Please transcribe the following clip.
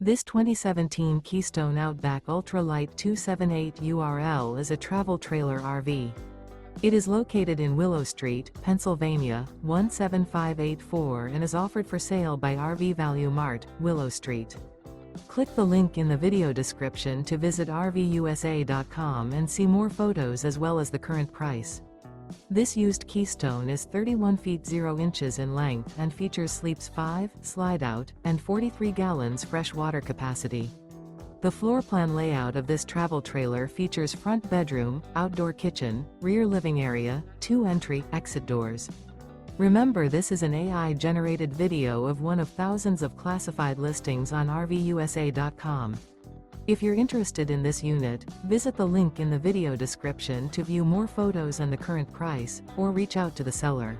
This 2017 Keystone Outback Ultra Lite 278 URL is a travel trailer RV. It is located in Willow Street, Pennsylvania, 17584 and is offered for sale by RV Value Mart, Willow Street. Click the link in the video description to visit RVUSA.com and see more photos as well as the current price. This used Keystone is 31 feet 0 inches in length and features sleeps 5, slide-out, and 43 gallons fresh water capacity. The floor plan layout of this travel trailer features front bedroom, outdoor kitchen, rear living area, 2 entry/exit doors. Remember, this is an AI-generated video of one of thousands of classified listings on RVUSA.com. If you're interested in this unit, visit the link in the video description to view more photos and the current price, or reach out to the seller.